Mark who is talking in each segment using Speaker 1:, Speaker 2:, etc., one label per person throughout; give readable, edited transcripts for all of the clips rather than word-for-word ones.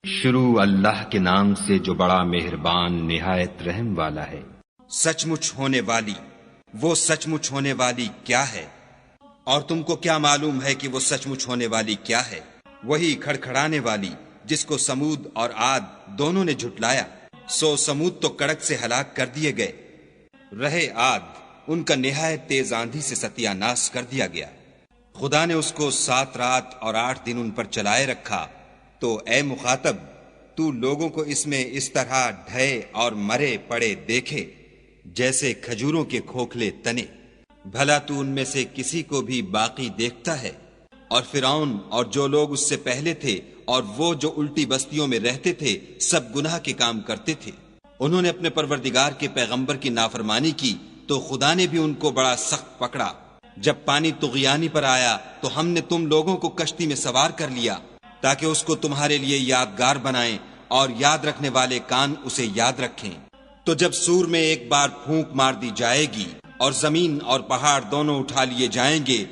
Speaker 1: شروع اللہ کے نام سے جو بڑا مہربان نہایت رحم والا ہے۔
Speaker 2: سچ مچ ہونے والی، وہ سچ مچ ہونے والی کیا ہے؟ اور تم کو کیا معلوم ہے کہ وہ سچ مچ ہونے والی کیا ہے؟ وہی کھڑکھڑانے والی جس کو سمود اور عاد دونوں نے جھٹلایا، سو سمود تو کڑک سے ہلاک کر دیے گئے، رہے عاد ان کا نہایت تیز آندھی سے ستیہ ناش کر دیا گیا۔ خدا نے اس کو 7 رات اور 8 دن ان پر چلائے رکھا، تو اے مخاطب تو لوگوں کو اس میں اس طرح ڈھے اور مرے پڑے دیکھے جیسے کھجوروں کے کھوکھلے تنے، بھلا تو ان میں سے کسی کو بھی باقی دیکھتا ہے؟ اور فرعون اور جو لوگ اس سے پہلے تھے اور وہ جو الٹی بستیوں میں رہتے تھے سب گناہ کے کام کرتے تھے، انہوں نے اپنے پروردگار کے پیغمبر کی نافرمانی کی تو خدا نے بھی ان کو بڑا سخت پکڑا۔ جب پانی طغیانی پر آیا تو ہم نے تم لوگوں کو کشتی میں سوار کر لیا تاکہ اس کو تمہارے لیے یادگار بنائیں اور یاد رکھنے والے کان اسے یاد رکھیں۔ تو جب سور میں ایک بار پھونک مار دی جائے گی اور زمین اور پہاڑ دونوں اٹھا لیے جائیں گے،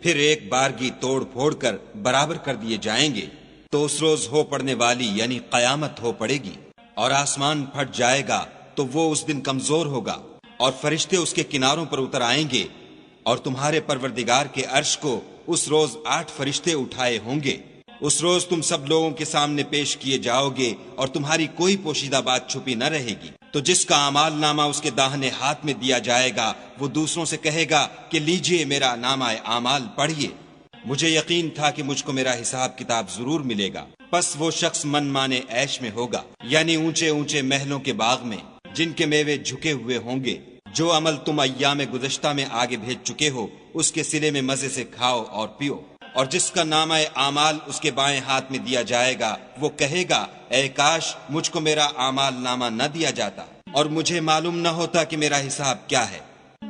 Speaker 2: پھر ایک بارگی توڑ پھوڑ کر برابر کر دیے جائیں گے، تو اس روز ہو پڑنے والی یعنی قیامت ہو پڑے گی، اور آسمان پھٹ جائے گا تو وہ اس دن کمزور ہوگا، اور فرشتے اس کے کناروں پر اتر آئیں گے، اور تمہارے پروردگار کے عرش کو اس روز 8 فرشتے اٹھائے ہوں گے۔ اس روز تم سب لوگوں کے سامنے پیش کیے جاؤ گے اور تمہاری کوئی پوشیدہ بات چھپی نہ رہے گی۔ تو جس کا اعمال نامہ اس کے داہنے ہاتھ میں دیا جائے گا وہ دوسروں سے کہے گا کہ لیجئے میرا نامہ اعمال پڑھیے، مجھے یقین تھا کہ مجھ کو میرا حساب کتاب ضرور ملے گا۔ پس وہ شخص من مانے عیش میں ہوگا، یعنی اونچے اونچے محلوں کے باغ میں جن کے میوے جھکے ہوئے ہوں گے۔ جو عمل تم ایام گزشتہ میں آگے بھیج چکے ہو اس کے صلے میں مزے سے کھاؤ اور پیو۔ اور جس کا نامہ اعمال اس کے بائیں ہاتھ میں دیا جائے گا وہ کہے گا اے کاش مجھ کو میرا اعمال نامہ نہ دیا جاتا اور مجھے معلوم نہ ہوتا کہ میرا حساب کیا ہے۔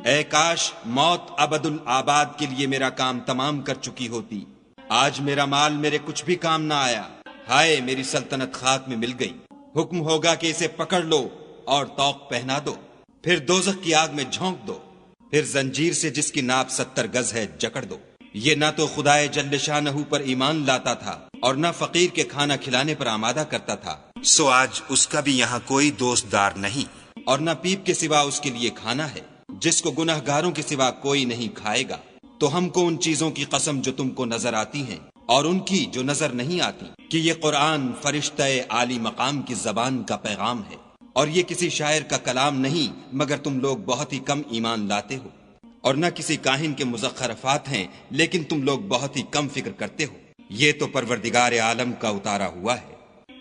Speaker 2: اے کاش موت ابد الآباد کے لیے میرا کام تمام کر چکی ہوتی، آج میرا مال میرے کچھ بھی کام نہ آیا، ہائے میری سلطنت خاک میں مل گئی۔ حکم ہوگا کہ اسے پکڑ لو اور طوق پہنا دو، پھر دوزخ کی آگ میں جھونک دو، پھر زنجیر سے جس کی ناپ 70 گز ہے جکڑ دو۔ یہ نہ تو خدائے جل شانہ پر ایمان لاتا تھا اور نہ فقیر کے کھانا کھلانے پر آمادہ کرتا تھا، سو آج اس کا بھی یہاں کوئی دوست دار نہیں، اور نہ پیپ کے سوا اس کے لیے کھانا ہے، جس کو گناہ گاروں کے سوا کوئی نہیں کھائے گا۔ تو ہم کو ان چیزوں کی قسم جو تم کو نظر آتی ہیں اور ان کی جو نظر نہیں آتی، کہ یہ قرآن فرشتہ عالی مقام کی زبان کا پیغام ہے، اور یہ کسی شاعر کا کلام نہیں، مگر تم لوگ بہت ہی کم ایمان لاتے ہو، اور نہ کسی کاہن کے مزخرفات ہیں، لیکن تم لوگ بہت ہی کم فکر کرتے ہو۔ یہ تو پروردگار عالم کا اتارا ہوا ہے۔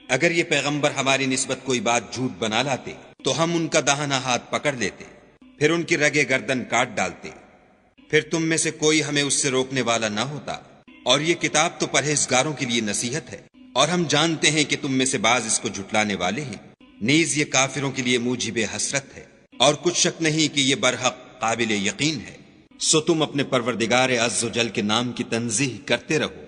Speaker 2: اگر یہ پیغمبر ہماری نسبت کوئی بات جھوٹ بنا لاتے تو ہم ان کا داہنا ہاتھ پکڑ لیتے، پھر ان کی رگے گردن کاٹ ڈالتے، پھر تم میں سے کوئی ہمیں اس سے روکنے والا نہ ہوتا۔ اور یہ کتاب تو پرہیزگاروں کے لیے نصیحت ہے، اور ہم جانتے ہیں کہ تم میں سے بعض اس کو جھٹلانے والے ہیں، نیز یہ کافروں کے لیے موجب حسرت ہے، اور کچھ شک نہیں کہ یہ برحق قابل یقین ہے۔ سو تم اپنے پروردگار عز و جل کے نام کی تنزیہ کرتے رہو۔